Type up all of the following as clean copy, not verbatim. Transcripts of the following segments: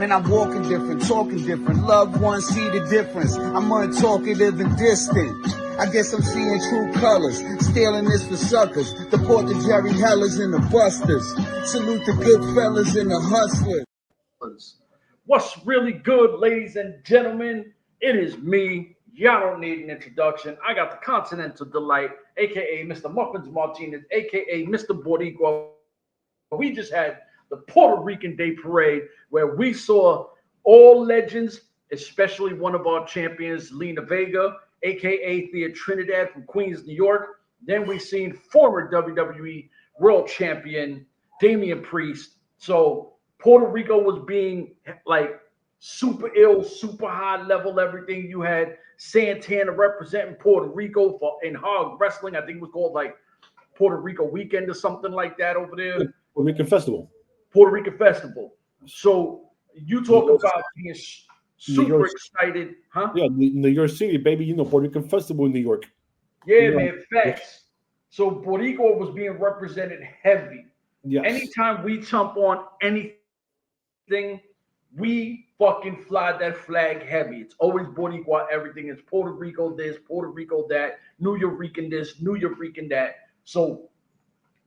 And I'm walking different, talking different. Loved ones see the difference. I'm untalkative and distant. I guess I'm seeing true colors. Stealing this for suckers. Deport the Jerry Hellers and the Busters. Salute the good fellas and the hustlers. What's really good, ladies and gentlemen? It is me. Y'all don't need an introduction. I got the Continental Delight, a.k.a. Mr. Muffins Martinez, a.k.a. Mr. Boricua. We just had the Puerto Rican Day Parade, where we saw all legends, especially one of our champions, Lena Vega, a.k.a. Thea Trinidad from Queens, New York. Then we seen former WWE World Champion, Damian Priest. So Puerto Rico was being like super ill, super high level, everything. You had Santana representing Puerto Rico in hog wrestling. I think it was called like Puerto Rico Weekend or something like that over there. Puerto Rican Festival. Puerto Rican Festival. So you talk about being super excited, huh? Yeah, New York City, baby. You know, Puerto Rican Festival in New York. Yeah, man, facts. So Puerto Rico was being represented heavy. Yes. Anytime we jump on anything, we fucking fly that flag heavy. It's always Boricua, everything. It's Puerto Rico this, Puerto Rico that, New Yorican this, New Yorican that. So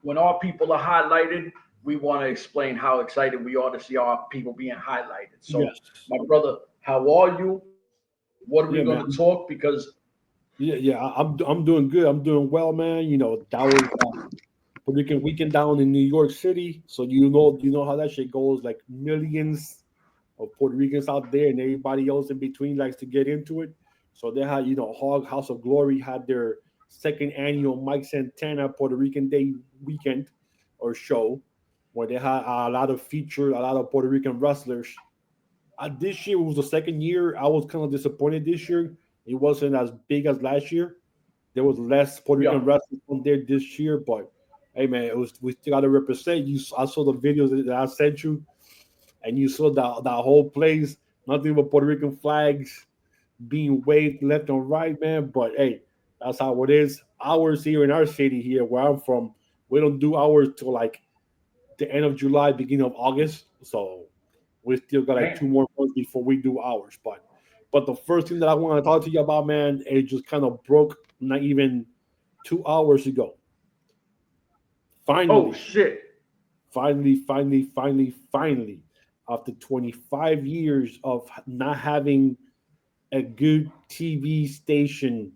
when our people are highlighted, we want to explain how excited we are to see our people being highlighted. So, my brother, how are you? What are we going to talk? Because I'm doing good. I'm doing well, man. You know, that was Puerto Rican weekend down in New York City. So you know how that shit goes. Like millions of Puerto Ricans out there, and everybody else in between likes to get into it. So they had, House of Glory had their second annual Mike Santana Puerto Rican Day weekend or show, where they had a lot of Puerto Rican wrestlers. This year was the second year. I was kind of disappointed this year. It wasn't as big as last year. There was less Puerto Rican wrestlers on there this year, but hey, man, we still got to represent. I saw the videos that I sent you, and you saw that whole place, nothing but Puerto Rican flags being waved left and right, man. But hey, that's how it is. Hours here in our city here, where I'm from, we don't do hours till like the end of July, beginning of August. So we still got like 2 more months before we do ours. But the first thing that I want to talk to you about, man, it just kind of broke not even 2 hours ago. Finally. Oh shit. Finally. After 25 years of not having a good TV station,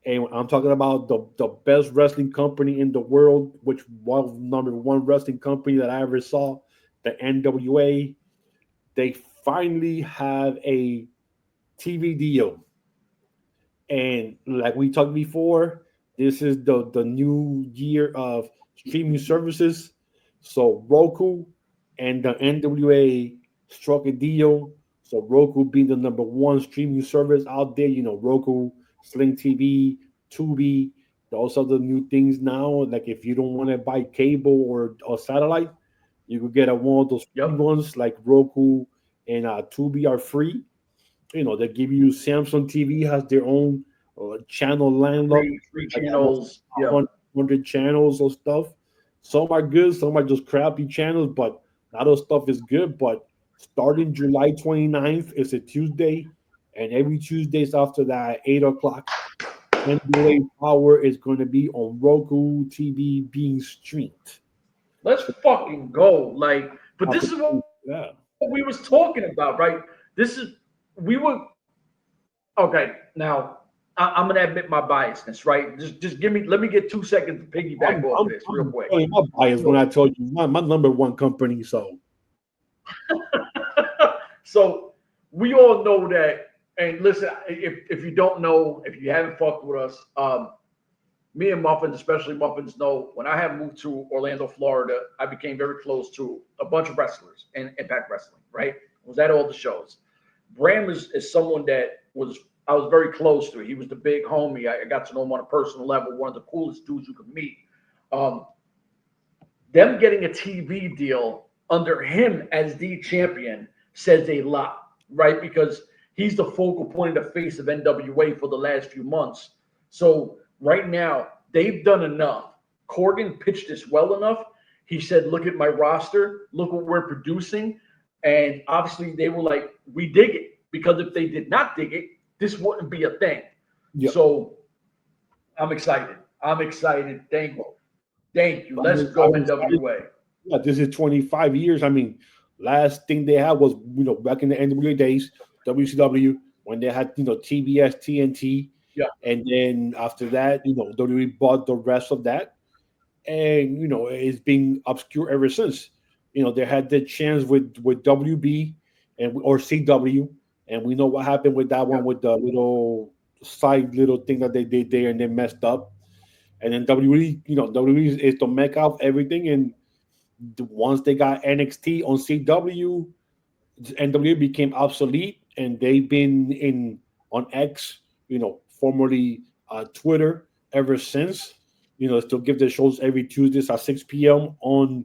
and I'm talking about the best wrestling company in the world, which was number one wrestling company that I ever saw, the N.W.A. They finally have a TV deal. And like we talked before, this is the new year of streaming services. So Roku and the N.W.A. struck a deal. So Roku being the number one streaming service out there, Roku, Sling TV, Tubi, those are the new things now. Like if you don't want to buy cable or satellite, you could get one of those free ones like Roku and Tubi are free. They give you Samsung TV has their own channel lineup, free channels, 100 channels or stuff. Some are good, some are just crappy channels, but a lot of stuff is good. But starting July 29th, it's a Tuesday, and every Tuesdays after that, at 8 o'clock, N.W.A. Power is going to be on Roku TV being streamed. Let's fucking go. But this is what we was talking about, right? Okay, now I'm gonna admit my biasness, right? Just let me get 2 seconds to piggyback off this real quick. My bias when I told you my number one company, so so we all know that. And listen, if you don't know, if you haven't fucked with us, me and Muffins, especially Muffins, know when I have moved to Orlando, Florida, I became very close to a bunch of wrestlers in Impact Wrestling, right? I was at all the shows. Bram is someone that I was very close to. He was the big homie. I got to know him on a personal level, one of the coolest dudes you could meet. Them getting a TV deal under him as the champion says a lot, right? Because he's the focal point of the face of N.W.A. for the last few months. So right now, they've done enough. Corgan pitched this well enough. He said, look at my roster. Look what we're producing. And obviously they were like, we dig it. Because if they did not dig it, this wouldn't be a thing. Yep. So I'm excited. I'm excited. Thank you. Thank you. Let's I'm go excited. NWA. Yeah, this is 25 years. I mean, last thing they had was, back in the NWA days, WCW, when they had, TBS, TNT. Yeah. And then after that, WWE bought the rest of that. And, it's been obscure ever since. They had the chance with WB or CW. And we know what happened with that one with the little side little thing that they did there and they messed up. And then WWE, WWE is the mecca of everything. And once they got NXT on CW, NWA became obsolete, and they've been in on X, formerly Twitter, ever since. Still give their shows every Tuesdays at 6 p.m. on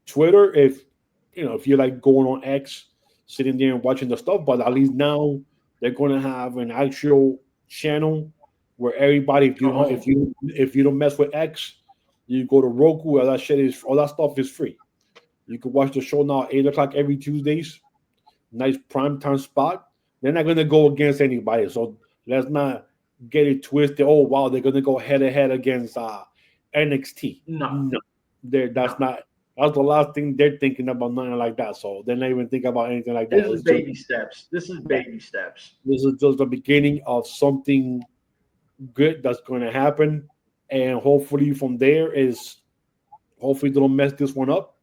Twitter. If you like going on X, sitting there and watching the stuff, but at least now they're going to have an actual channel where everybody, if you don't mess with X, you go to Roku. All that stuff is free. You can watch the show now at 8 o'clock every Tuesdays. Nice prime time spot. They're not gonna go against anybody, so let's not get it twisted. Oh wow, they're gonna go head to head against NXT. No. That's not. That's the last thing they're thinking about. Nothing like that. So they're not even thinking about anything like that. This is baby steps. This is baby steps. This is just the beginning of something good that's going to happen, and hopefully from there hopefully they don't mess this one up.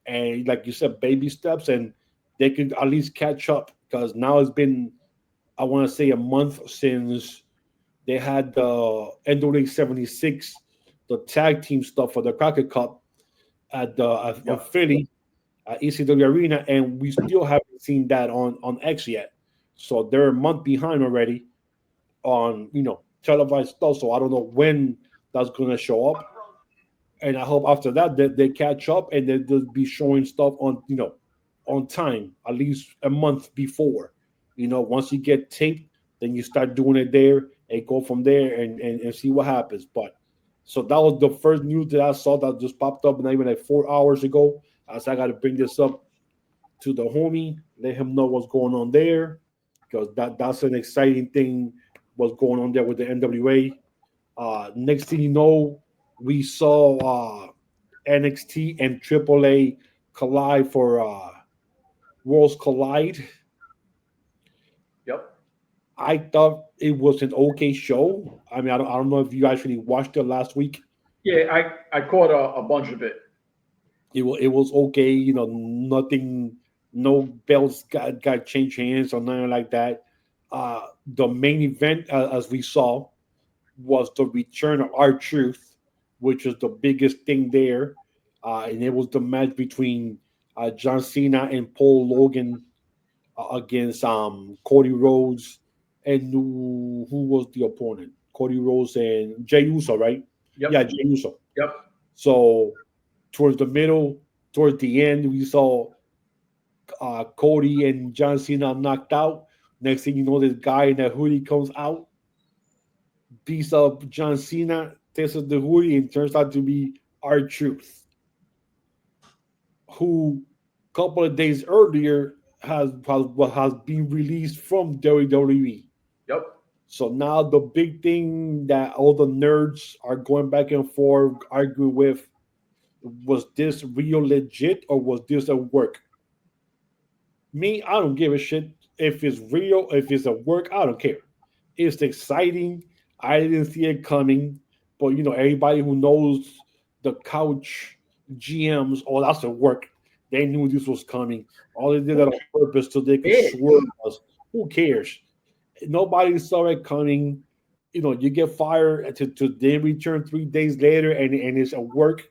And like you said, baby steps, and they can at least catch up because now it's been, I want to say, a month since they had the NWA 76, the tag team stuff for the Crockett Cup at the Philly at ECW Arena, and we still haven't seen that on X yet. So they're a month behind already on televised stuff. So I don't know when that's going to show up. And I hope after that they catch up and they'll be showing stuff on time, at least a month before. Once you get taped, then you start doing it there and go from there and see what happens. But so that was the first news that I saw that just popped up not even like 4 hours ago. I said I got to bring this up to the homie, let him know what's going on there, because that's an exciting thing what's going on there with the NWA. Next thing you know, we saw NXT and AAA collide for Worlds Collide. Yep. I thought it was an okay show. I mean, I don't know if you actually watched it last week. Yeah, I caught a bunch of it. It was okay. Nothing, no belts got changed hands or nothing like that. The main event, as we saw, was the return of R-Truth, which was the biggest thing there. And it was the match between John Cena and Paul Logan against Cody Rhodes and who was the opponent? Cody Rhodes and Jey Uso, right? Yep. Yeah, Jey Uso. Yep. So towards the end, we saw Cody and John Cena knocked out. Next thing you know, this guy in that hoodie comes out, beats up John Cena, takes the hoodie, and turns out to be R-Truth, who a couple of days earlier has been released from WWE. Yep. So now the big thing that all the nerds are going back and forth arguing with, was this real legit or was this a work? Me, I don't give a shit if it's real, if it's a work, I don't care. It's exciting. I didn't see it coming, but everybody who knows the couch GMs, oh, that's a work. They knew this was coming. All they did that on purpose so they could swerve us. Who cares? Nobody saw it coming. You get fired to then return 3 days later and it's a work.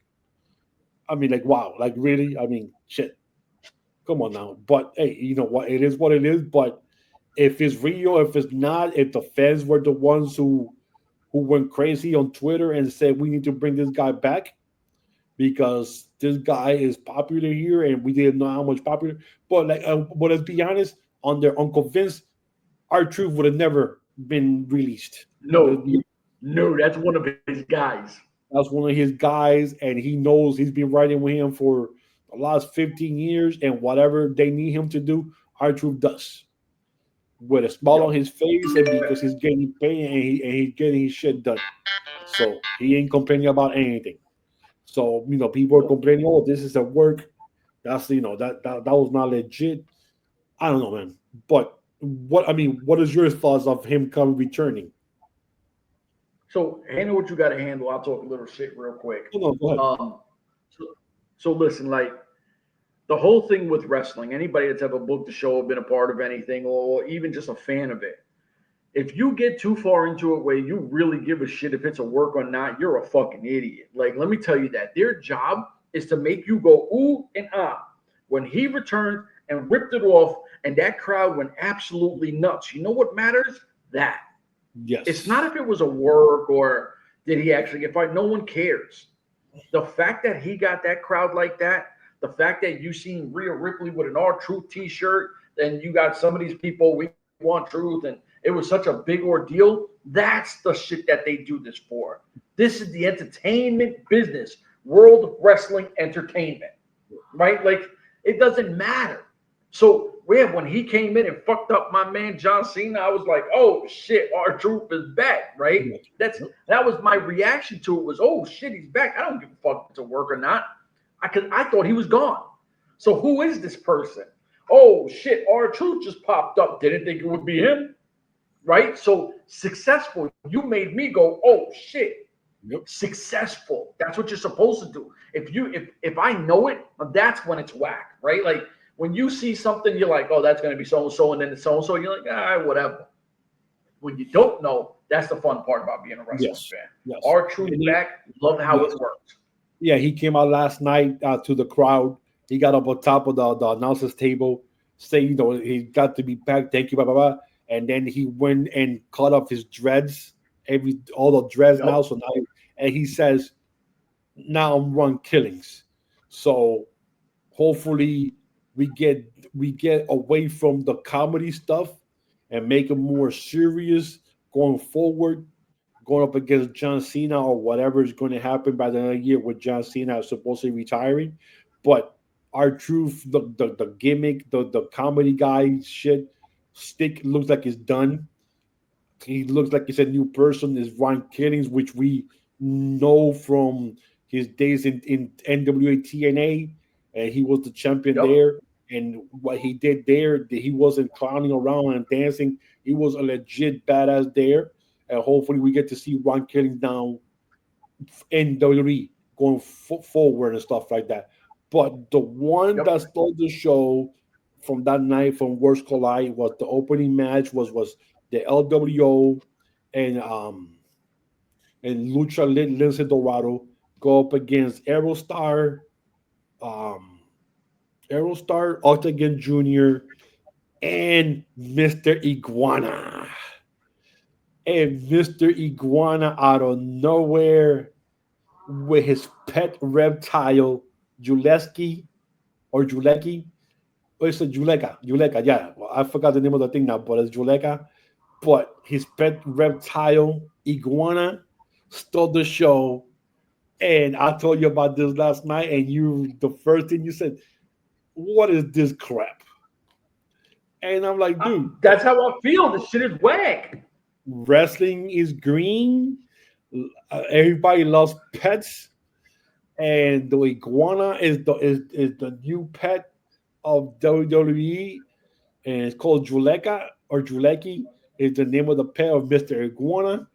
I mean, like, wow, like really? I mean, shit. Come on now. But hey, you know what? It is what it is. But if it's real, if it's not, if the fans were the ones who went crazy on Twitter and said we need to bring this guy back because this guy is popular here and we didn't know how much popular. But but let's be honest, on their Uncle Vince, R-Truth would have never been released. No, that's one of his guys. That's one of his guys, and he knows he's been riding with him for last 15 years, and whatever they need him to do, R-Truth does. With a smile on his face, and because he's getting paid and he's getting his shit done. So he ain't complaining about anything. So people are complaining, oh, this is a work. That's that was not legit. I don't know, man. But what is your thoughts of him returning? So handle what you got to handle. I'll talk a little shit real quick. No, go ahead. So listen, like the whole thing with wrestling, anybody that's ever booked a show or been a part of anything or even just a fan of it, if you get too far into it where you really give a shit if it's a work or not, you're a fucking idiot. Like, let me tell you that. Their job is to make you go ooh and ah. When he returned and ripped it off and that crowd went absolutely nuts, you know what matters? That. Yes. It's not if it was a work or did he actually get fired. No one cares. The fact that he got that crowd like that, the fact that you seen Rhea Ripley with an R-Truth t-shirt, then you got some of these people, we want truth, and it was such a big ordeal. That's the shit that they do this for. This is the entertainment business, World Wrestling Entertainment, right? Like, it doesn't matter. So when he came in and fucked up my man John Cena, I was like, oh shit, R-Truth is back, right? That was my reaction to it was, oh shit, he's back. I don't give a fuck if it's a work or not. I thought he was gone. So who is this person? Oh shit, R-Truth just popped up. Didn't think it would be him, right? So successful. You made me go, oh shit. Yep. Successful. That's what you're supposed to do. If I know it, that's when it's whack, right? Like when you see something, you're like, oh, that's gonna be so and so, and then it's so and so. You're like, whatever. When you don't know, that's the fun part about being a wrestling fan. Yes. R-Truth back. Love how it works. Yeah, he came out last night to the crowd. He got up on top of the announcer's table, saying, he got to be back. Thank you, blah, blah, blah. And then he went and cut off his dreads, all the dreads now. So now, and he says, now I'm run killings. So hopefully we get away from the comedy stuff and make it more serious going forward. Going up against John Cena or whatever is going to happen by the end of the year with John Cena supposedly retiring. But R-Truth, the gimmick, the comedy guy shit, stick looks like it's done. He looks like he's a new person. Is Ron Killings, which we know from his days in N.W.A. TNA, and he was the champion there. And what he did there, he wasn't clowning around and dancing. He was a legit badass there. And hopefully we get to see Ron Killings down in WWE going forward and stuff like that. But the one that stole the show from that night from Worlds Collide was the opening match was the LWO and Lucha Lince Dorado go up against Aerostar, Octagon Jr., and Mr. Iguana. And Mr. Iguana out of nowhere with his pet reptile, Juleski. Oh, it's a Juleka, yeah. Well, I forgot the name of the thing now, but it's Juleka. But his pet reptile, Iguana, stole the show. And I told you about this last night, and the first thing you said, what is this crap? And I'm like, dude. That's how I feel. This shit is whack. Wrestling is green. Everybody loves pets, and the iguana is the new pet of WWE, and it's called Juleka or Juleki. Is the name of the pet of Mr. Iguana,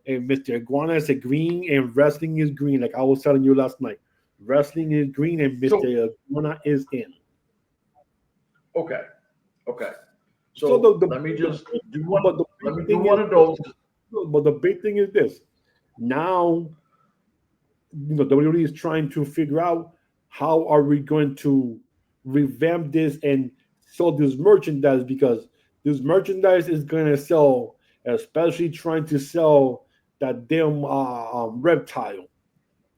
and Mr. Iguana is a green, and wrestling is green. Like I was telling you last night, wrestling is green, and Mr. Iguana is in. Okay. So let me just do one. Let me do one of those. But the big thing is this: now, WWE is trying to figure out how are we going to revamp this and sell this merchandise, because this merchandise is going to sell, especially trying to sell that damn reptile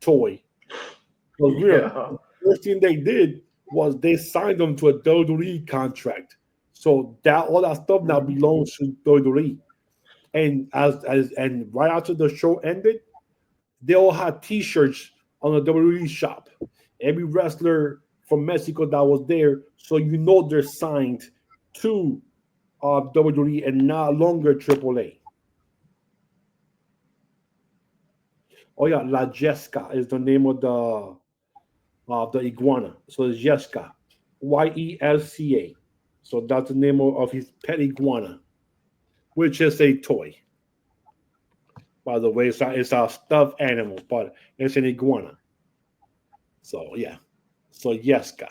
toy. The first thing they did was they signed them to a WWE contract. So that all that stuff now belongs to WWE. And and right after the show ended, they all had T-shirts on the WWE shop. Every wrestler from Mexico that was there, so they're signed to WWE and not longer AAA. Oh yeah, La Jesca is the name of the iguana. So it's Jesca, Yesca. So that's the name of his pet iguana, which is a toy. By the way, it's a stuffed animal, but it's an iguana. So yeah, so Jesca.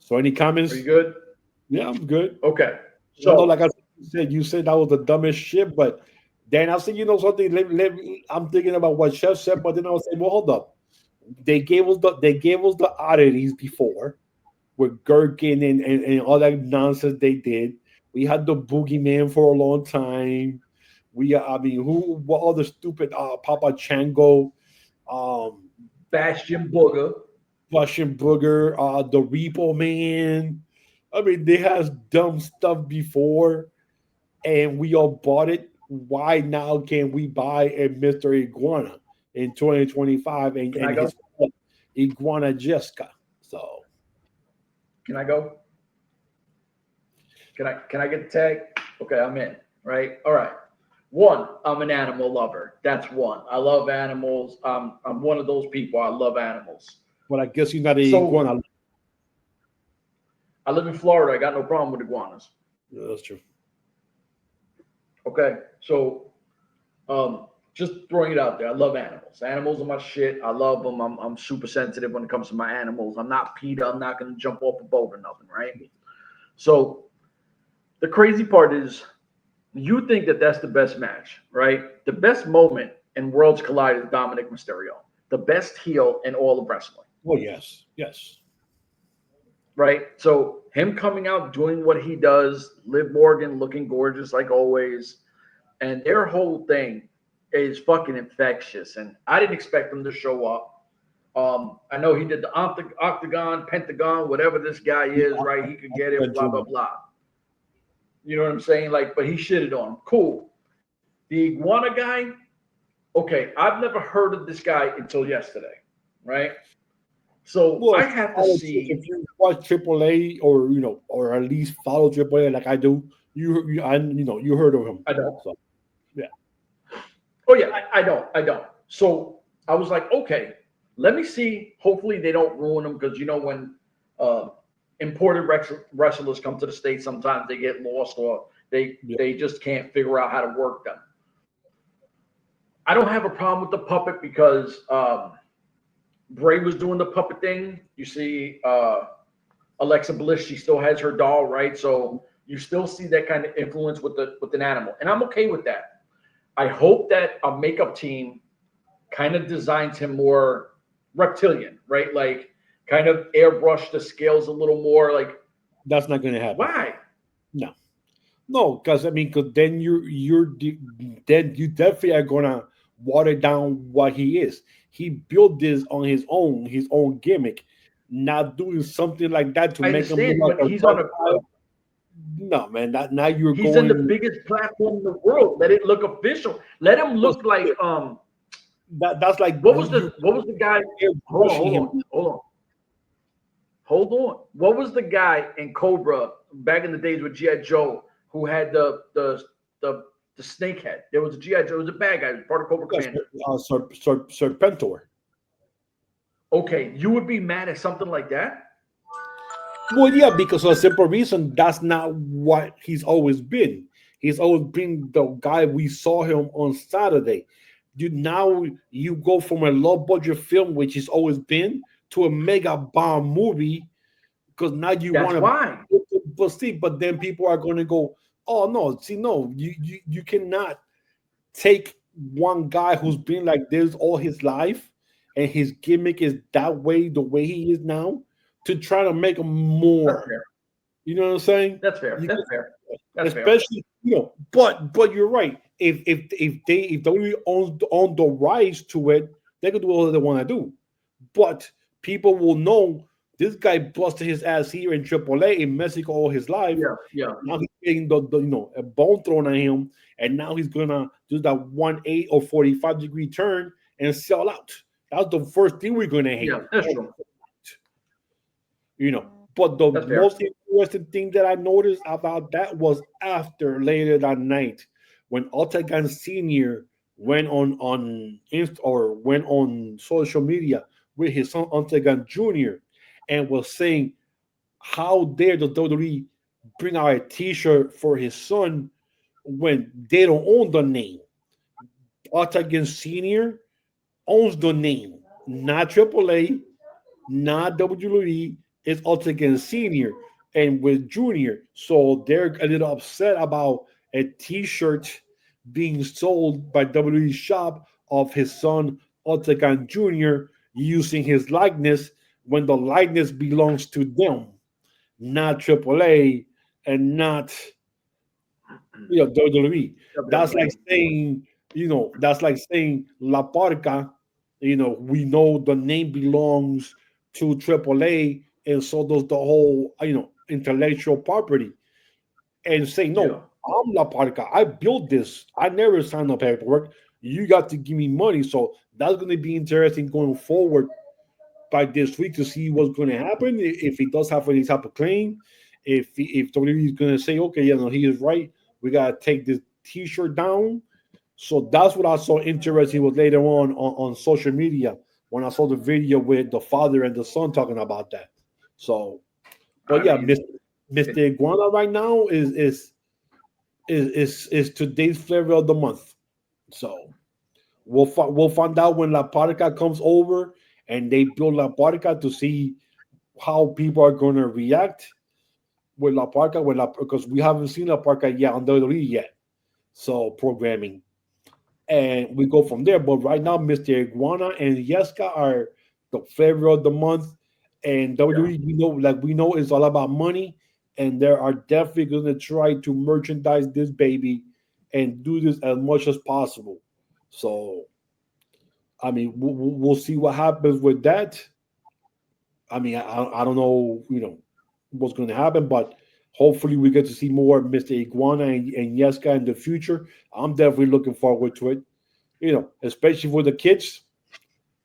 So any comments? Are you good? Yeah, I'm good. Okay. So, So, like I said, you said that was the dumbest shit, but then I said, something. I'm thinking about what Chef said, but then I was saying, well, hold up. They gave us the oddities before with Gherkin and all that nonsense they did. We had the boogeyman for a long time. What other stupid Papa Chango, Bastion Booger. Russian Booger, the Repo Man. I mean, they had dumb stuff before, and we all bought it. Why now can we buy a Mr. Iguana in 2025 and his Iguana Jessica? So, can I go? Can I get the tag? Okay, I'm in. Right. All right. One, I'm an animal lover. That's one. I love animals. I'm one of those people. I love animals. But I guess you're not an iguana. I live in Florida. I got no problem with iguanas. Yeah, that's true. Okay, so just throwing it out there. I love animals. Animals are my shit. I love them. I'm super sensitive when it comes to my animals. I'm not Peter. I'm not going to jump off a boat or nothing, right? So the crazy part is you think that that's the best match, right? The best moment in Worlds Collide is Dominic Mysterio, the best heel in all of wrestling. Oh, yes. Yes. Right? So him coming out, doing what he does, Liv Morgan looking gorgeous like always, and their whole thing is fucking infectious. And I didn't expect him to show up. I know he did the octagon, pentagon, whatever this guy is, right? He could get it, blah, blah, blah. You know what I'm saying? Like, but he shitted on him. Cool. The iguana guy, okay, I've never heard of this guy until yesterday, right? So I have to see if you watch AAA or at least follow AAA like I do. You heard of him. I don't. So, yeah. Oh yeah, I don't. So I was like, okay, let me see. Hopefully they don't ruin them because when imported wrestlers come to the States, sometimes they get lost or they just can't figure out how to work them. I don't have a problem with the puppet because Bray was doing the puppet thing. You see Alexa Bliss, she still has her doll, right? So you still see that kind of influence with an animal. And I'm okay with that. I hope that a makeup team kind of designs him more reptilian, right? Like kind of airbrush the scales a little more. Like that's not going to happen. Why? No, because then you definitely are going to water down what he is. He built this on his own gimmick, not doing something like that to make him look like he's on a. No, man. Now you're he's going. in the biggest platform in the world. Let it look official. Let him look like That's like what was the guy? Hold on. What was the guy in Cobra back in the days with G.I. Joe who had the snake head? There was a G.I. Joe. It was a bad guy. It was part of Cobra Commander. Serpentor. Okay, you would be mad at something like that? Well, yeah, because for a simple reason, that's not what he's always been. He's always been the guy we saw him on Saturday. Now you go from a low budget film, which he's always been, to a mega bomb movie, because now you want to. Why? But then people are going to go, oh no, you cannot take one guy who's been like this all his life, and his gimmick is that way, the way he is now, to try to make him more. You know what I'm saying? That's fair. That's fair. Especially, but you're right. If WWE own the rights to it, they can do all they want to do. But people will know this guy busted his ass here in AAA in Mexico all his life. Yeah. Now he's getting a bone thrown at him, and now he's gonna do that 180 or 45-degree turn and sell out. That's the first thing we're gonna hate. Yeah, that's true. You know, but the That's fair. most interesting thing that I noticed about that was after later that night when Octagon Senior went on or went on social media with his son Octagon Junior and was saying, "How dare the WWE bring out a T-shirt for his son when they don't own the name?" Octagon Senior owns the name, not AAA, not WWE. It's Octagon Senior and with Junior. So they're a little upset about a T-shirt being sold by WWE shop of his son Octagon Junior using his likeness when the likeness belongs to them, not AAA and not WWE. That's like saying, that's like saying La Parca, we know the name belongs to AAA, and so does the whole, intellectual property. And say, no, Yeah. I'm La Parca. I built this. I never signed no paperwork. You got to give me money. So that's going to be interesting going forward by this week to see what's going to happen. If he does have any type of claim, if WWE is going to say, okay, he is right, we got to take this T-shirt down. So that's what I saw interesting was later on social media when I saw the video with the father and the son talking about that. So, but Mr. Iguana right now is today's flavor of the month. So we'll find out when La Parca comes over and they build La Parca to see how people are going to react with La Parca because we haven't seen La Parca yet on WWE yet. So programming. And we go from there. But right now, Mr. Iguana and Yeska are the flavor of the month. And WWE, we know it's all about money. And they are definitely going to try to merchandise this baby and do this as much as possible. So, I mean, we'll see what happens with that. I mean, I don't know, what's going to happen, but hopefully we get to see more Mr. Iguana and Yeska in the future. I'm definitely looking forward to it. Especially for the kids.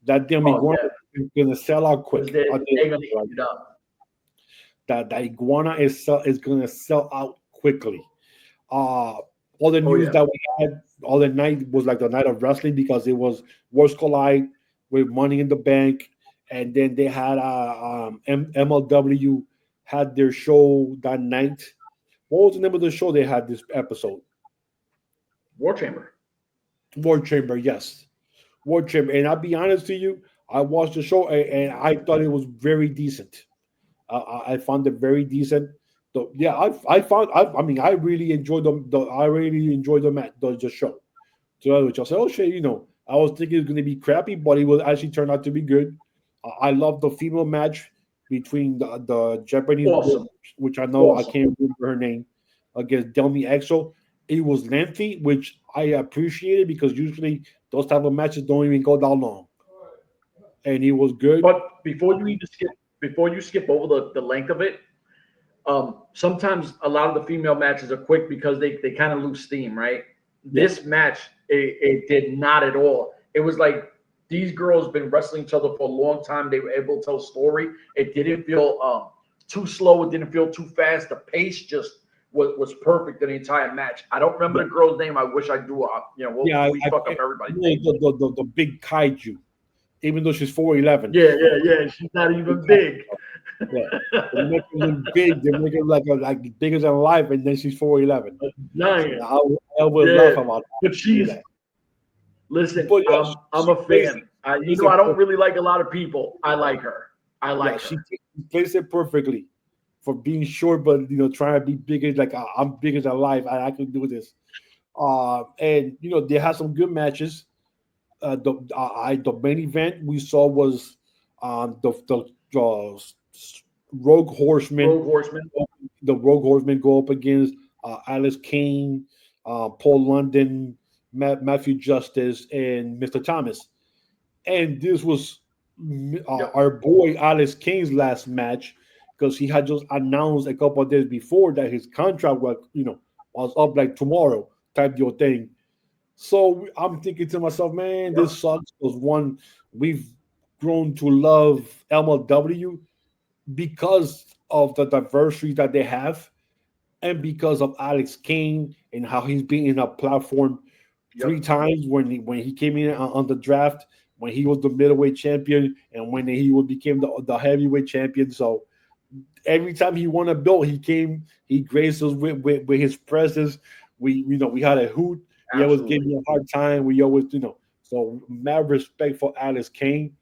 That damn Iguana is going to sell out quick. They're going to eat it up. That Iguana is going to sell out quickly. All the news that we had all the night was like the night of wrestling because it was Worlds Collide with Money in the Bank, and then they had MLW had their show that night. What was the name of the show they had this episode? War Chamber, yes. War Chamber. And I'll be honest to you, I watched the show and I thought it was very decent. I found it very decent. So, yeah, I really enjoyed the show. So I just said, oh shit, I was thinking it was going to be crappy, but it will actually turn out to be good. I love the female match between the Japanese woman, which I know I can't remember her name, against Delmi Exo. It was lengthy, which I appreciated because usually those type of matches don't even go that long. And it was good. But before you skip over the length of it, sometimes a lot of the female matches are quick because they kind of lose steam, right? Yeah. This match, it did not at all. It was like these girls been wrestling each other for a long time. They were able to tell a story. It didn't feel too slow. It didn't feel too fast. The pace just was perfect in the entire match. I don't remember the girl's name. I wish I do. We fuck up everybody. The big kaiju, even though she's 4'11". Yeah. She's not even big. Yeah. They make her look big. They make her like bigger than life, and then she's 4'11". Giant. I would laugh about that. But she's listen. But I'm a fan. I don't really like a lot of people. I like her. Her. She plays it perfectly for being short, but trying to be bigger. Like I'm bigger than life. I can do this. And they had some good matches. The main event we saw was the Rogue Horsemen. The Rogue Horsemen go up against Alice Kane, Paul London, Matthew Justice, and Mr. Thomas. And this was our boy Alice Kane's last match because he had just announced a couple of days before that his contract was up like tomorrow type deal thing. So I'm thinking to myself, man, this sucks. Because one, we've grown to love MLW because of the diversity that they have and because of Alex Kane and how he's been in a platform three Yep. times when he came in on the draft, when he was the middleweight champion, and when became the heavyweight champion. So every time he won a belt, he graced us with his presence. We had a hoot. He always gave Absolutely. me a hard time. We always, so mad respect for Alex Kane.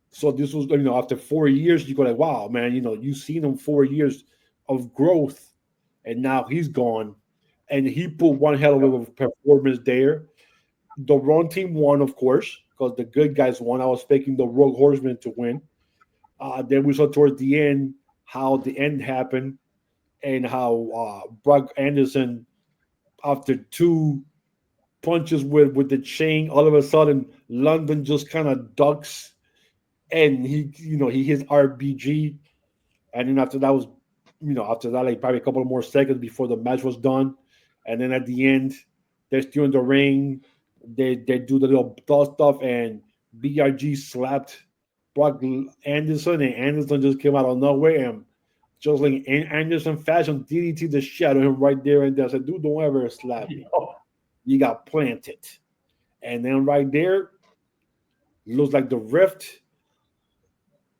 So this was, after 4 years, you go like, wow, man, you've seen him 4 years of growth, and now he's gone. And he put one hell of Yep. a performance there. The wrong team won, of course, because the good guys won. I was expecting the Rogue Horsemen to win. Then we saw towards the end how the end happened and how Brock Anderson, after two punches with the chain, all of a sudden London just kind of ducks and he hits RBG, and then after that like probably a couple more seconds before the match was done, and then at the end they're still in the ring. They do the little dust stuff, and BRG slapped Brock Anderson, and Anderson just came out of nowhere and just like in Anderson fashion DDT the shit out of him right there and there. I said, dude, don't ever slap me. Oh, You got planted. And then right there, looks like the rift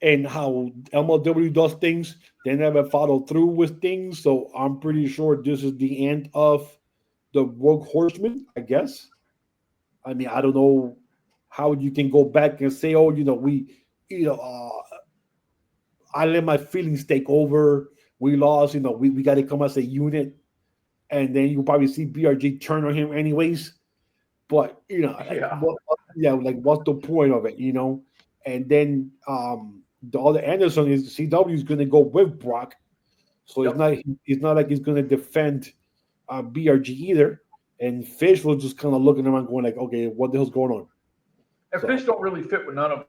and how MLW does things. They never follow through with things. So I'm pretty sure this is the end of the Rogue Horseman, I guess. I mean, I don't know how you can go back and say, oh, I let my feelings take over. We lost, we got to come as a unit. And then you probably see BRG turn on him anyways. But, yeah. what's the point of it, And then the other Anderson is CW is going to go with Brock. So Yep. it's not like he's going to defend BRG either. And Fish was just kind of looking around going like, okay, what the hell's going on? And So, Fish don't really fit with none of them.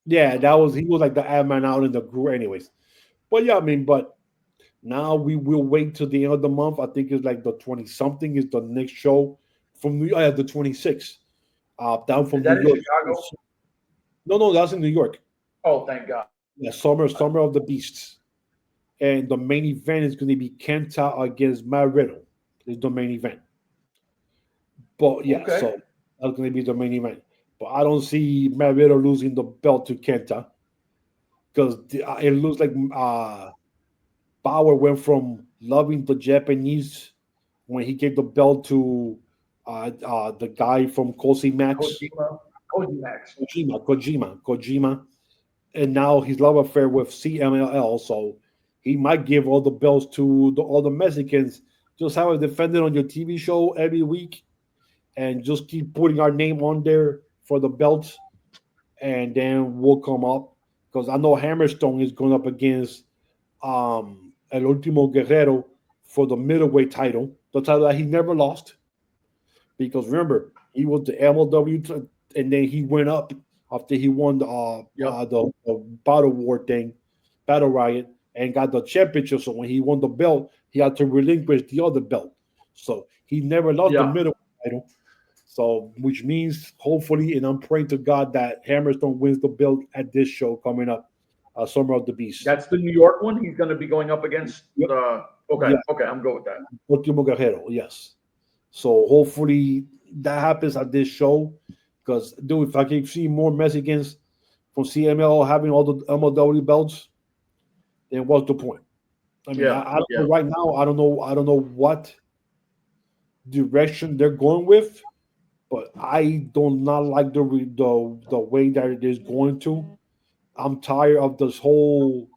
yeah, he was like the ad man out in the group anyways. But yeah, I mean, but now we will wait till the end of the month. I think it's like the 20 something is the next show from the 26th. Down Is from that New in York. Chicago? No, that's in New York. Oh, thank God. Yeah, Summer of the Beasts. And the main event is going to be Kenta against Myron. Is the main event. But yeah, Okay. so that's going to be the main event. But I don't see Myron losing the belt to Kenta because it looks like Bauer went from loving the Japanese when he gave the belt to the guy from Cosi Max, Kojimax. Kojima, and now his love affair with CMLL. So he might give all the belts to all the Mexicans. Just have it defended on your TV show every week, and just keep putting our name on there for the belts, and then we'll come up because I know Hammerstone is going up against El Último Guerrero for the middleweight title, the title that he never lost. Because remember, he was the MLW, and then he went up after he won Yep. the battle war thing, battle riot, and got the championship. So when he won the belt, he had to relinquish the other belt. So he never lost the Yeah. middleweight title. So which means hopefully, and I'm praying to God that Hammerstone wins the belt at this show coming up, Summer of the Beast. That's the New York one. He's going to be going up against Yep. the. Okay. Yeah. Okay. I'm good with that. Último Guerrero, yes. So hopefully that happens at this show. Because, dude, if I can see more Mexicans from CML having all the MLW belts, then what's the point? I mean, Yeah. I don't know right now. I don't know what direction they're going with, but I do not like the way that it is going to. I'm tired of this whole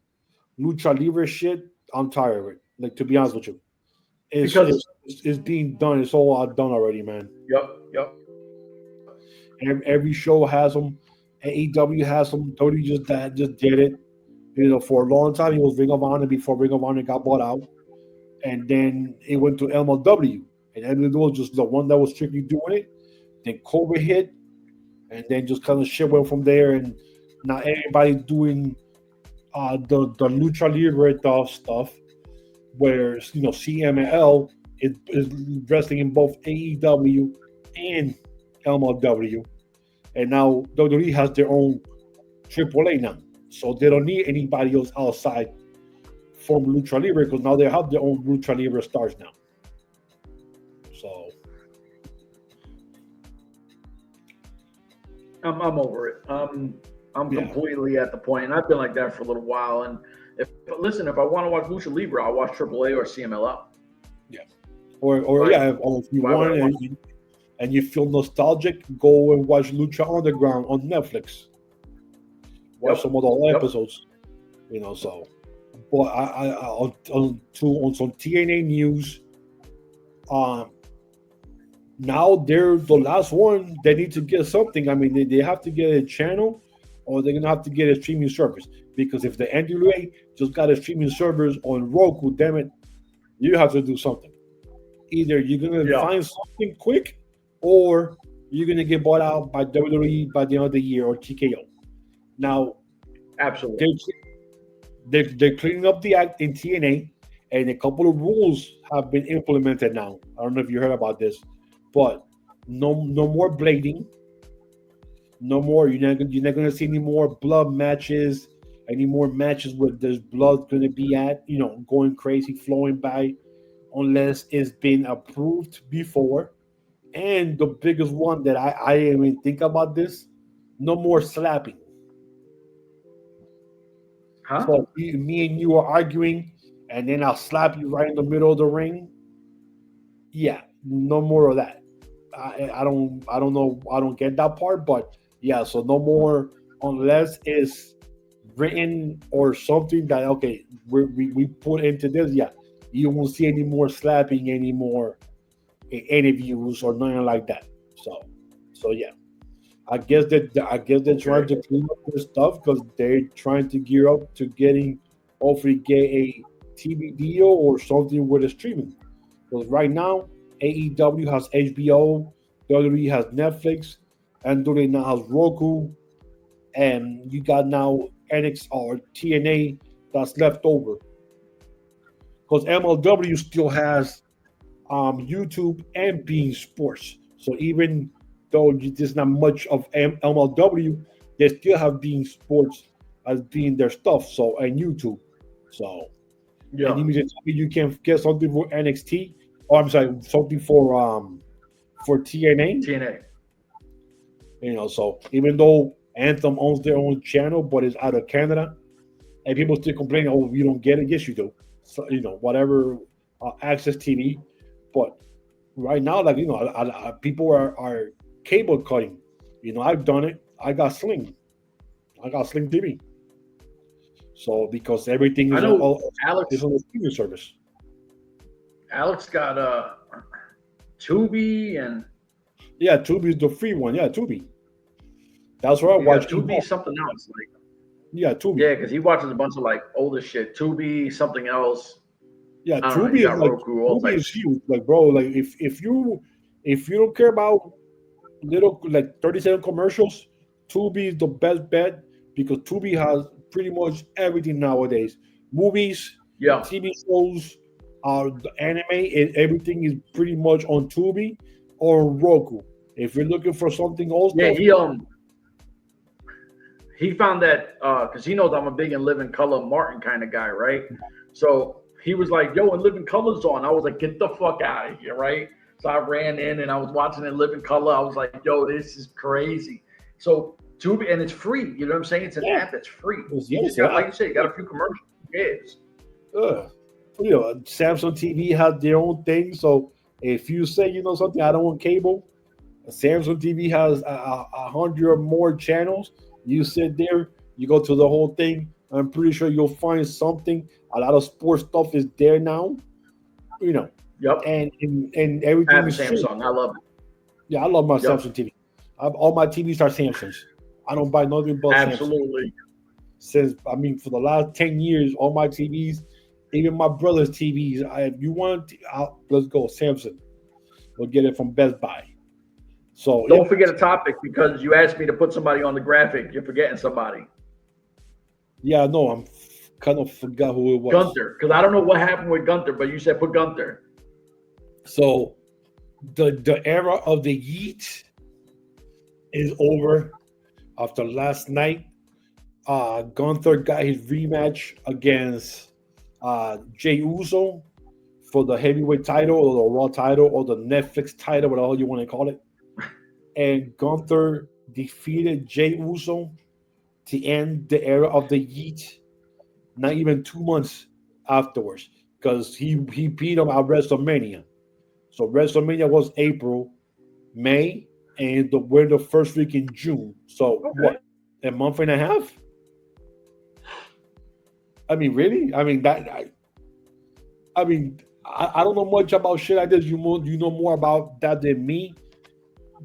lucha libre shit. I'm tired of it. Like, to be honest with you, Because. it's being done. It's all done already, man. Yep. Yep. Every show has them. AEW has them. Cody just did it. For a long time, he was Ring of Honor before Ring of Honor got bought out, and then it went to MLW, and MLW was just the one that was strictly doing it. Then COVID hit, and then just kind of shit went from there, and now everybody's doing the lucha libre stuff, where CML is wrestling in both AEW and MLW, and now WWE has their own AAA now, so they don't need anybody else outside from Lucha Libre because now they have their own Lucha Libre stars now. So I'm over it. I'm completely at the point, and I've been like that for a little while. And if I want to watch Lucha Libre, I'll watch AAA or CMLL. Yeah, or if you want and you feel nostalgic, go and watch Lucha Underground on Netflix. Watch some of the old episodes, So, but on some TNA news, now they're the last one. They need to get something. I mean, they have to get a channel, or they're gonna have to get a streaming service. Because if the N.W.A just got a streaming service on Roku, damn it, you have to do something. Either you're gonna find something quick, or you're gonna get bought out by WWE by the end of the year or TKO. Now, absolutely, they're cleaning up the act in TNA, and a couple of rules have been implemented now. I don't know if you heard about this, but no more blading, no more. You're not gonna see any more blood matches, any more matches where there's blood gonna be going crazy, flowing by, unless it's been approved before. And the biggest one that I even think about this, no more slapping. Huh? So me and you are arguing, and then I'll slap you right in the middle of the ring. Yeah, no more of that. I don't know. I don't get that part, but yeah. So no more unless it's written or something that we put into this. Yeah, you won't see any more slapping anymore in interviews or nothing like that. So yeah. I guess they're trying to clean up their stuff because they're trying to gear up to hopefully get a TV deal or something with a streaming. Because right now, AEW has HBO, WWE has Netflix, and WWE now has Roku, and you got now NXT or TNA that's left over. Because MLW still has YouTube and Bein Sports. So even though there's not much of MLW, they still have Bein Sports as being their stuff. So and YouTube. So and you mean to tell me you can get something for NXT? Or I'm sorry, something for TNA? TNA. So even though Anthem owns their own channel, but it's out of Canada, and people still complain, oh, you don't get it. Yes, you do. So whatever Access TV, but right now, people are cable cutting. I've done it. I got Sling TV. So because everything is on the streaming service. Alex got Tubi and Tubi is the free one. Tubi. That's where I watch. Tubi something else Tubi. Yeah, because he watches a bunch of older shit. Tubi something else. Yeah, Tubi is huge. Bro, if you don't care about little 30-second commercials, Tubi is the best bet because Tubi has pretty much everything nowadays. Movies, TV shows, the anime, everything is pretty much on Tubi or on Roku. If you're looking for something else, he found that because he knows I'm a big In Living Color Martin kind of guy, right? So he was like, yo, In Living Color's on. I was like, get the fuck out of here, right? So I ran in and I was watching In Living Color. I was like, yo, this is crazy. So Tubi, and it's free. You know what I'm saying? It's an app that's free. You just got, like you said, you got a few commercials. Yes. Samsung TV has their own thing. So if you say, something, I don't want cable, Samsung TV has 100 or more channels. You sit there, you go to the whole thing. I'm pretty sure you'll find something. A lot of sports stuff is there now. Yep. And everything. I have a Samsung. I love it. Yeah, I love my Samsung TV. All my TVs are Samsungs. I don't buy nothing but Absolutely. Samsung. For the last 10 years, all my TVs, even my brother's TVs, if you want, let's go Samsung. We'll get it from Best Buy. So don't forget a topic because you asked me to put somebody on the graphic. You're forgetting somebody. Yeah, no, I'm kind of forgot who it was. Gunther, because I don't know what happened with Gunther, but you said put Gunther. So the era of the Yeet is over after last night. Gunther got his rematch against Jey Uso for the heavyweight title or the Raw title or the Netflix title, whatever you want to call it. And Gunther defeated Jey Uso to end the era of the Yeet. Not even 2 months afterwards, because he beat him at WrestleMania. So WrestleMania was April, May, and we're the first week in June. So what? A month and a half? I mean, really? I mean that. I don't know much about shit like this. You know more about that than me.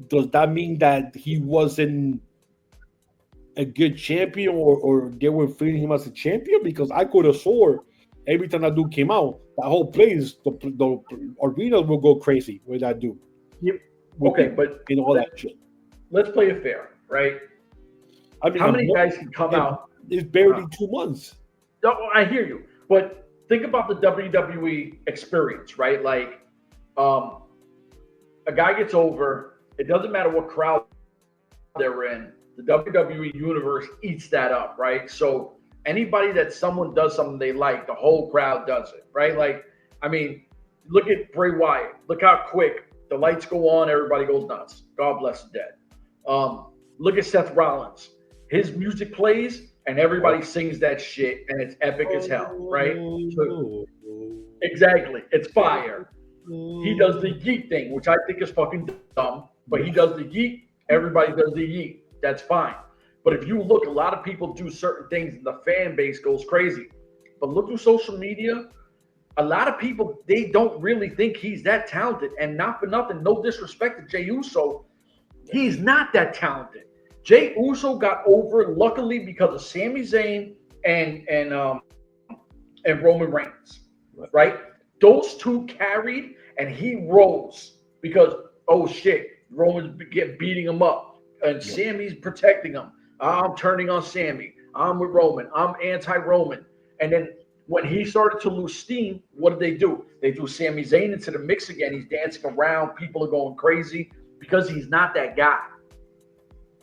Does that mean that he wasn't a good champion, or they were feeling him as a champion? Because I could have swore every time that dude came out, that whole place, the arenas will go crazy with that dude. Yep. Okay, but all that shit. Let's play it fair, right? I mean, how many guys can come out? It's barely 2 months. No, I hear you, but think about the WWE experience, right? Like, a guy gets over. It doesn't matter what crowd they're in. The WWE universe eats that up, right? So anybody that someone does something they like, the whole crowd does it, right? Like, I mean, look at Bray Wyatt. Look how quick the lights go on, everybody goes nuts. God bless the dead. Look at Seth Rollins. His music plays and everybody sings that shit and it's epic as hell, right? So, exactly. It's fire. He does the yeet thing, which I think is fucking dumb, but he does the yeet. Everybody does the yeet. That's fine. But if you look, a lot of people do certain things and the fan base goes crazy. But look through social media, a lot of people, they don't really think he's that talented. And not for nothing, no disrespect to Jey Uso, he's not that talented. Jey Uso got over luckily because of Sami Zayn and Roman Reigns, right? Those two carried and he rose because, oh shit, Roman's beating him up. And Sammy's protecting him. I'm turning on Sammy. I'm with Roman. I'm anti-Roman. And then when he started to lose steam, what did they do? They threw Sami Zayn into the mix again. He's dancing around. People are going crazy because he's not that guy,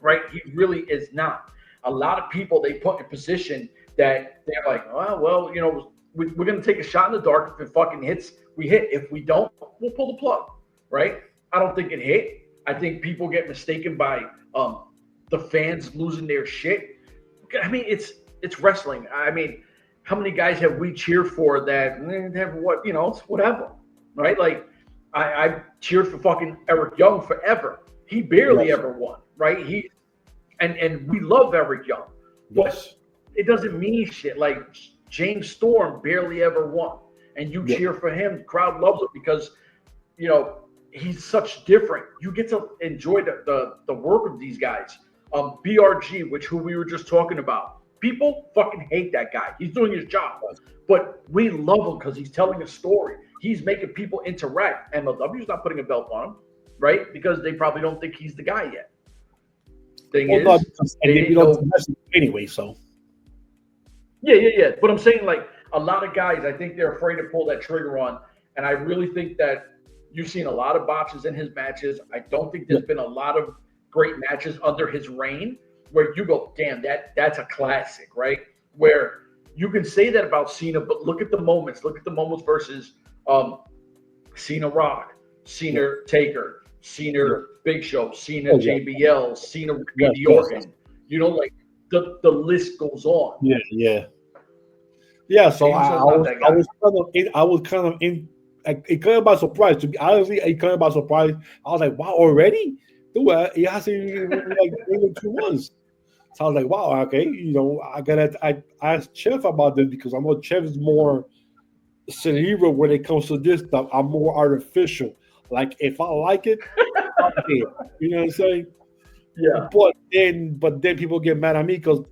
right? He really is not. A lot of people they put in position that they're like, oh, well, you know, we're going to take a shot in the dark. If it fucking hits, we hit. If we don't, we'll pull the plug, right? I don't think it hit. I think people get mistaken by the fans losing their shit. I mean, it's wrestling. I mean, how many guys have we cheered for that have what, you know, it's whatever, right? Like I cheered for fucking Eric Young forever. He barely ever won, right? And we love Eric Young, but it doesn't mean shit. Like James Storm barely ever won, and you cheer for him. The crowd loves it because, you know, he's such different. You get to enjoy the work of these guys. BRG, who we were just talking about. People fucking hate that guy. He's doing his job. But we love him because he's telling a story. He's making people interact. MLW's not putting a belt on him, right? Because they probably don't think he's the guy yet. Thing is, they didn't know anyway, so. Yeah. But I'm saying, like, a lot of guys, I think they're afraid to pull that trigger on. And I really think that you've seen a lot of botches in his matches. I don't think there's been a lot of great matches under his reign where you go, damn, that's a classic, right? Where you can say that about Cena, but look at the moments. Look at the moments versus Cena Rock, Cena Taker, Cena Big Show, Cena JBL, Cena Randy Orton. You know, like the list goes on. Yeah. So I was kind of it came by surprise. To be honestly, it came by surprise. I was like, wow, already? Dude, it hasn't even like 2 months. So I was like, wow, okay, you know, I asked Chef about this because I know Chef is more cerebral when it comes to this stuff. I'm more artificial. Like if I like it, I'm there. You know what I'm saying? Yeah. But then people get mad at me because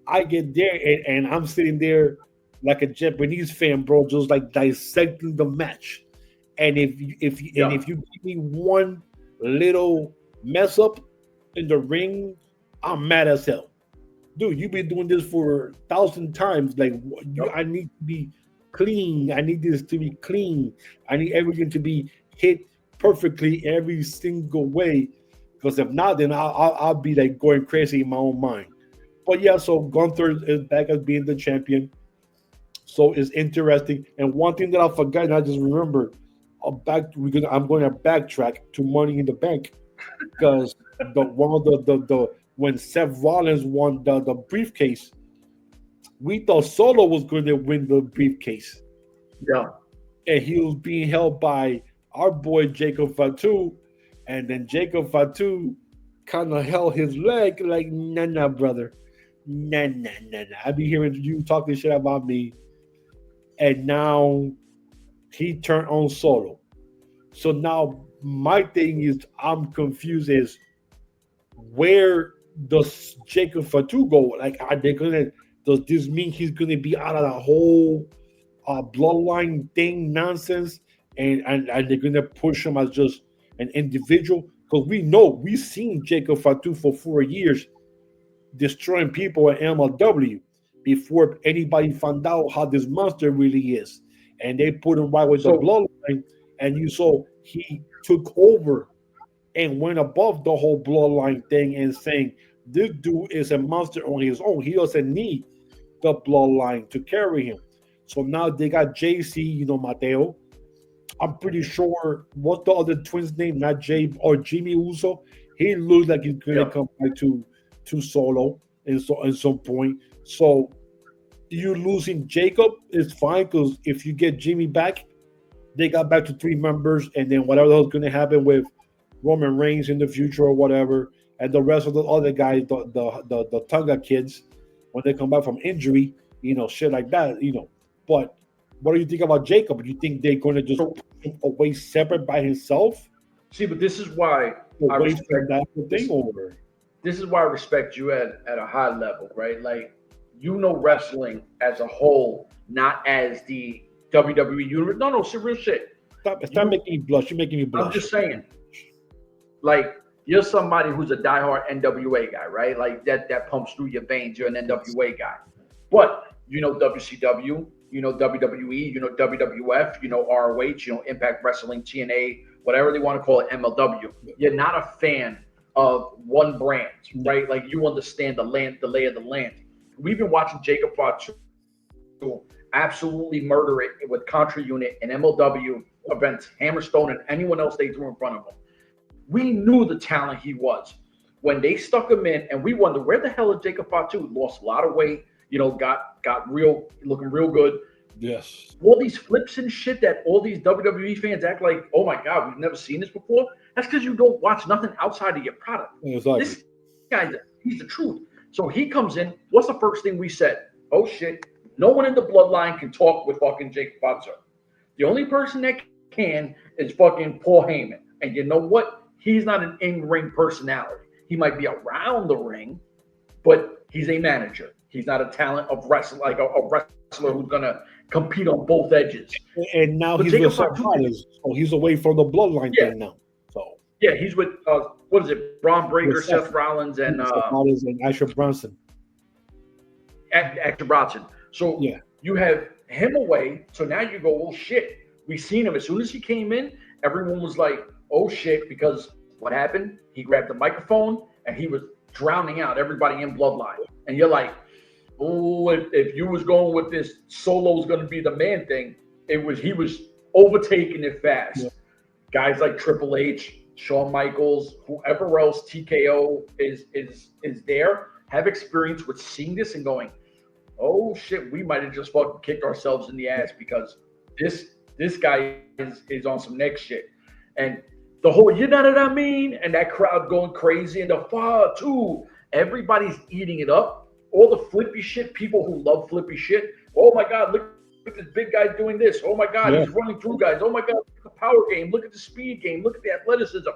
I get there and I'm sitting there like a Japanese fan, bro, just like dissecting the match. And if you give me one little mess up in the ring, I'm mad as hell. Dude, you've been doing this for 1,000 times. Like, I need to be clean. I need this to be clean. I need everything to be hit perfectly every single way. Because if not, then I'll be like going crazy in my own mind. But yeah, so Gunther is back as being the champion. So it's interesting. And one thing that I forgot, and I just remembered, I'm going to backtrack to Money in the Bank because the one of the when Seth Rollins won the briefcase, we thought Solo was going to win the briefcase, Yeah. and he was being held by our boy Jacob Fatu, and then Jacob Fatu kind of held his leg like, nah, brother, nah. I be hearing you talking shit about me, and now he turned on Solo. So now my thing is, I'm confused. Is where does Jacob Fatu go? Like, are they gonna? Does this mean he's gonna be out of the whole bloodline thing nonsense, and they're gonna push him as just an individual? Because we've seen Jacob Fatu for 4 years destroying people at MLW before anybody found out how this monster really is, and they put him right with the bloodline, and you saw he took over and went above the whole bloodline thing and saying this dude is a monster on his own. He doesn't need the bloodline to carry him. So now they got JC, Mateo. I'm pretty sure what's the other twin's name? Not Jay or Jimmy Uso. He looks like he's gonna come back to Solo at some point. So you losing Jacob is fine because if you get Jimmy back, they got back to 3 members, and then whatever else is gonna happen with Roman Reigns in the future or whatever, and the rest of the other guys, the Tonga kids, when they come back from injury, shit like that, But what do you think about Jacob? Do you think they're going to just put him away separate by himself? See, but this is why I respect that thing over. This is why I respect you at a high level, right? Like, wrestling as a whole, not as the WWE universe. No, real shit. Stop making me blush. You're making me blush. I'm just saying. Like, you're somebody who's a diehard N.W.A guy, right? Like that pumps through your veins. You're an N.W.A guy. But WCW, WWE, WWF, ROH, Impact Wrestling, TNA, whatever they want to call it, MLW. You're not a fan of one brand, right? Like, you understand the lay of the land. We've been watching Jacob Fatu absolutely murder it with Contra Unit and MLW events, Hammerstone, and anyone else they threw in front of him. We knew the talent he was. When they stuck him in, and we wondered, where the hell is Jacob Fatu? Lost a lot of weight, got looking real good. Yes. All these flips and shit that all these WWE fans act like, oh my God, we've never seen this before. That's because you don't watch nothing outside of your product. Exactly. This guy, he's the truth. So he comes in. What's the first thing we said? Oh shit, no one in the bloodline can talk with fucking Jacob Fatu. The only person that can is fucking Paul Heyman. And you know what? He's not an in-ring personality. He might be around the ring, but he's a manager. He's not a talent of wrestling, like a wrestler who's gonna compete on both edges. And now he's with Seth Rollins, so he's away from the bloodline thing now. So yeah, he's with what is it? Braun Breaker, Seth Rollins, and Rollins and Asher Bronson. Asher Bronson. So yeah, you have him away. So now you go, oh shit. We seen him as soon as he came in. Everyone was like, oh shit, because what happened? He grabbed the microphone and he was drowning out everybody in Bloodline. And you're like, oh, if you was going with this Solo's going to be the man thing, he was overtaking it fast. Yeah. Guys like Triple H, Shawn Michaels, whoever else, TKO is there, have experience with seeing this and going, oh shit, we might have just fucking kicked ourselves in the ass because this guy is on some next shit. And the whole, you know what I mean? And that crowd going crazy and the Fatu, everybody's eating it up. All the flippy shit, people who love flippy shit. Oh my God, look at this big guy doing this. Oh my God, he's running through guys. Oh my God, look at the power game. Look at the speed game. Look at the athleticism.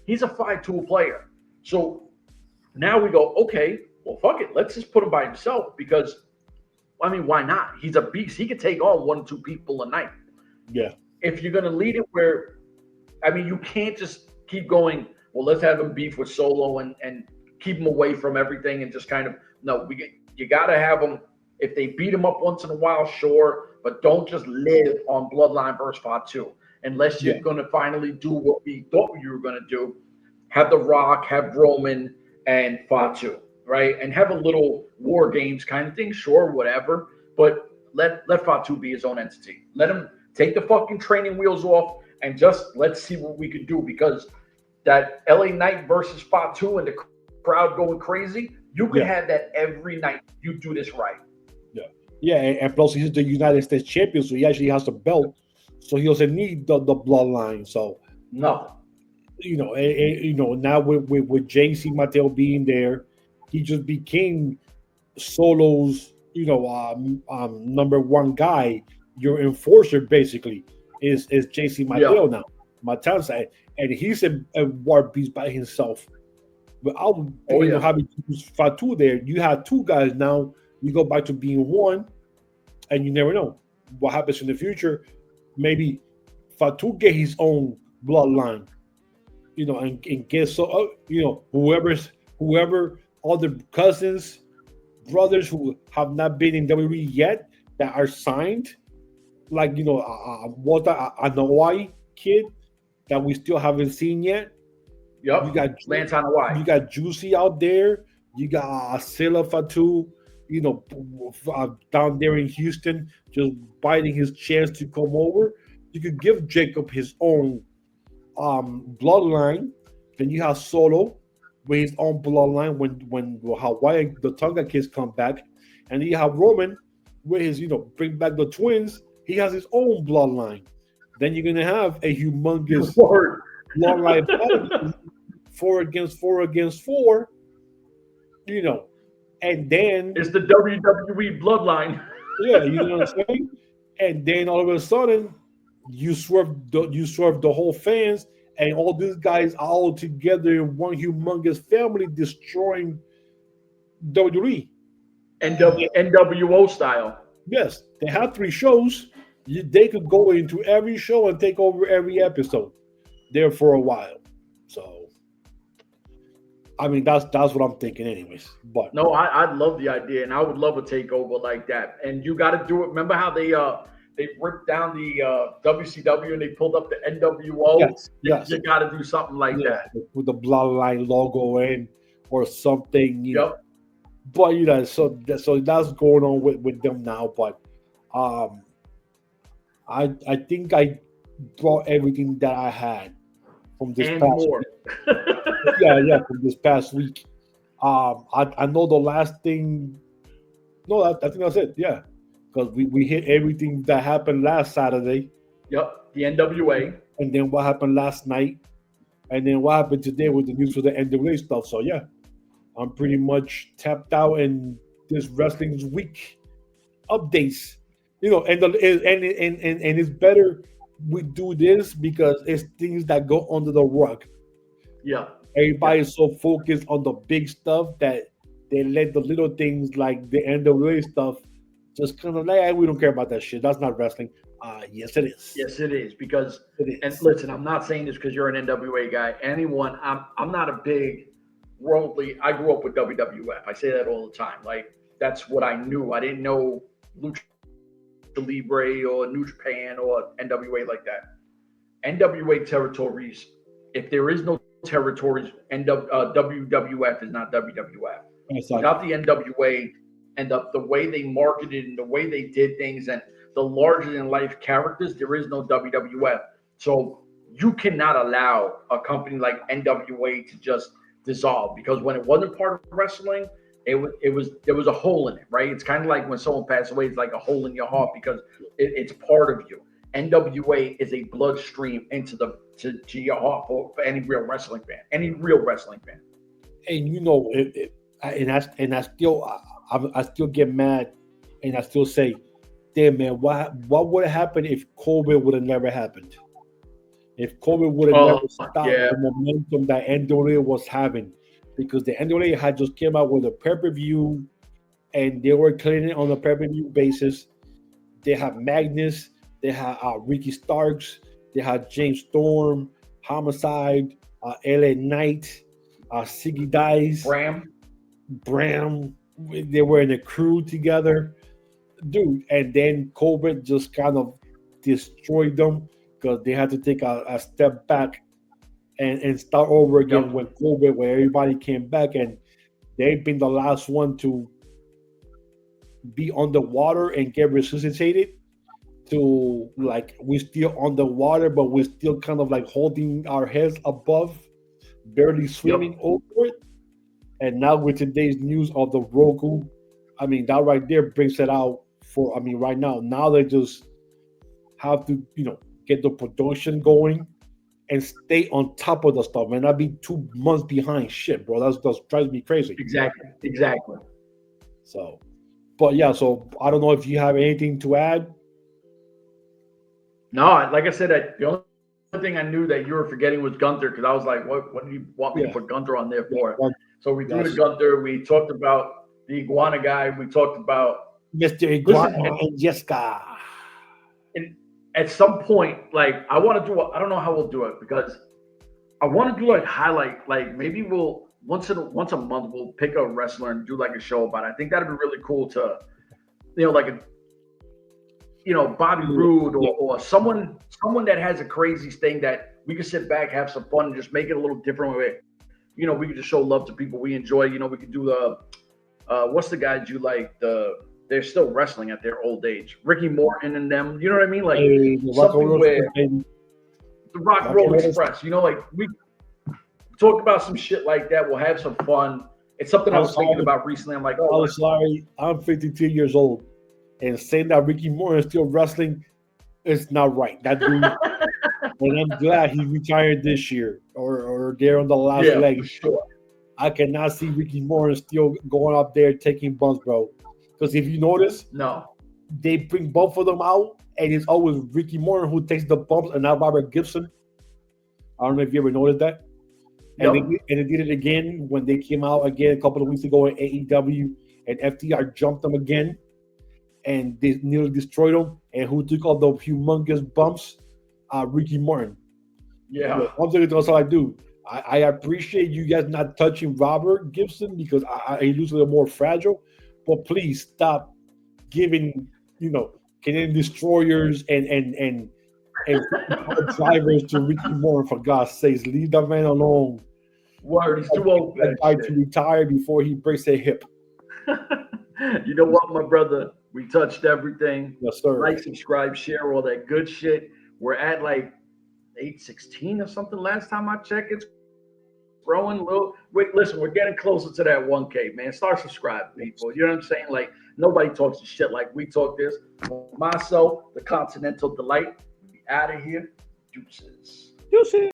He's a 5-tool player. So now we go, okay, well, fuck it. Let's just put him by himself because, I mean, why not? He's a beast. He can take on 1 or 2 people a night. Yeah. If you're going to lead it where, I mean, you can't just keep going, well, let's have him beef with Solo and keep him away from everything and just kind of, no, you got to have him. If they beat him up once in a while, sure, but don't just live on Bloodline versus Fatu. Unless you're going to finally do what we thought you were going to do, have The Rock, have Roman, and Fatu. right? And have a little war games kind of thing, sure, whatever. But let Fatu be his own entity. Let him take the fucking training wheels off and just let's see what we can do, because that LA Knight versus Fatu and the crowd going crazy, you could have that every night. You do this right. Yeah, and plus he's the United States champion, so he actually has the belt, so he doesn't need the bloodline. So nothing. Now with JC Mateo being there, he just became Solo's number one guy. Your enforcer basically is JC Mateo now. Matanza, and he's a war beast by himself. Without having to use Fatu there, you have two guys now. You go back to being one, and you never know what happens in the future. Maybe Fatu get his own bloodline, and get whoever other cousins, brothers who have not been in WWE yet that are signed, like Walter N.W.A kid that we still haven't seen yet. Yep. You got N.W.A. You got Juicy out there. You got Silla Fatu, down there in Houston, just biding his chance to come over. You could give Jacob his own bloodline. Then you have Solo with his own bloodline when Hawaii, the Tonga kids come back. And then you have Roman with his, bring back the twins. He has his own bloodline. Then you're going to have a humongous bloodline 4 against 4, and then it's the WWE bloodline. Yeah, you know what I'm saying? And then all of a sudden, you swerve the whole fans, and all these guys are all together in one humongous family destroying WWE. NWO style. Yes, they have 3 shows. They could go into every show and take over every episode there for a while. So, I mean, that's what I'm thinking, anyways. But no, I love the idea, and I would love a takeover like that. And you got to do it. Remember how they ripped down the WCW and they pulled up the NWO? Yes. You got to do something like that with the bloodline logo in or something. Yep. But so that's going on with them now. But I think I brought everything that I had from this and past more. week. From this past week. I know the last thing. No, I think that's it. Yeah, because we hit everything that happened last Saturday. Yep, the N.W.A. And then what happened last night, and then what happened today with the news for the N.W.A. stuff. So yeah, I'm pretty much tapped out in this wrestling's week updates. And it's better we do this because it's things that go under the rug. Yeah. Everybody's so focused on the big stuff that they let the little things like the NWA stuff just kind of like, we don't care about that shit. That's not wrestling. Yes, it is. Yes, it is. Because, and listen, I'm not saying this because you're an NWA guy. I'm not a big worldly. I grew up with WWF. I say that all the time. Like, that's what I knew. I didn't know Lucha Libre or New Japan or NWA like that. NWA territories, if there is no territories, WWF is not WWF. Without the NWA and the way they marketed and the way they did things and the larger-than-life characters, there is no WWF. So you cannot allow a company like NWA to just dissolve, because when it wasn't part of wrestling, there was a hole in it, right? It's kind of like when someone passes away, it's like a hole in your heart because it's part of you. NWA is a bloodstream into to your heart for any real wrestling fan, And I still get mad, and I still say, damn man, what would have happened if COVID would have never happened? If COVID would have never stopped the momentum that NWA was having, because the NWA had just came out with a pay-per-view, and they were cleaning it on a pay-per-view basis. They have Magnus, they have Ricky Starks, they have James Storm, Homicide, LA Knight, Zicky Dice, Bram. They were in a crew together, dude. And then COVID just kind of destroyed them because they had to take a step back and start over again when everybody came back. And they've been the last one to be underwater and get resuscitated. To like we're still underwater, but we're still kind of like holding our heads above, barely swimming over it. And now with today's news of the Roku, I mean that right there brings it out for. I mean right now they just have to get the production going and stay on top of the stuff, man. Not be 2 months behind shit, bro. That drives me crazy. Exactly. So, but yeah, so I don't know if you have anything to add. No, like I said, the only thing I knew that you were forgetting was Gunther, because I was like, what do you want me to put Gunther on there for? So we threw the Gunther. We talked about the iguana guy. We talked about Mr. Iguana and Jessica. And at some point, like I want to do I don't know how we'll do it, because I want to do like highlight, like maybe we'll once a month we'll pick a wrestler and do like a show about it. I think that'd be really cool to, like a Bobby Roode or someone that has a crazy thing that we can sit back, have some fun, and just make it a little different way. We can just show love to people we enjoy. We could do the what's the guys you like, they're still wrestling at their old age, Ricky Morton and them. You know what I mean? Like something where the Rock Roll Express. Like we talk about some shit like that. We'll have some fun. It's something I was thinking about recently. I'm like, oh, I'm sorry, I'm 52 years old, and saying that Ricky Morton is still wrestling is not right. That dude, and I'm glad he retired this year or they're on the last leg. For sure. I cannot see Ricky Morton still going up there taking bumps, bro. Because if you notice, they bring both of them out, and it's always Ricky Morton who takes the bumps, and not Robert Gibson. I don't know if you ever noticed that. And they did it again when they came out again a couple of weeks ago at AEW, and FTR jumped them again, and they nearly destroyed them. And who took all the humongous bumps? Ricky Morton. Yeah. That's all I do. I appreciate you guys not touching Robert Gibson because he looks a little more fragile. But please stop giving, Canadian destroyers and drivers to Ricky Morton, for God's sakes. Leave that man alone. Word, he's too old for that to retire before he breaks a hip. You know what, my brother? We touched everything. Yes, sir. Like, subscribe, share, all that good shit. We're at like 816 or something. Last time I checked, it's growing a little. Wait, listen, we're getting closer to that 1K, man. Start subscribing, people. You know what I'm saying? Like, nobody talks the shit like we talk this. Myself, the Continental Delight. We out of here. Deuces.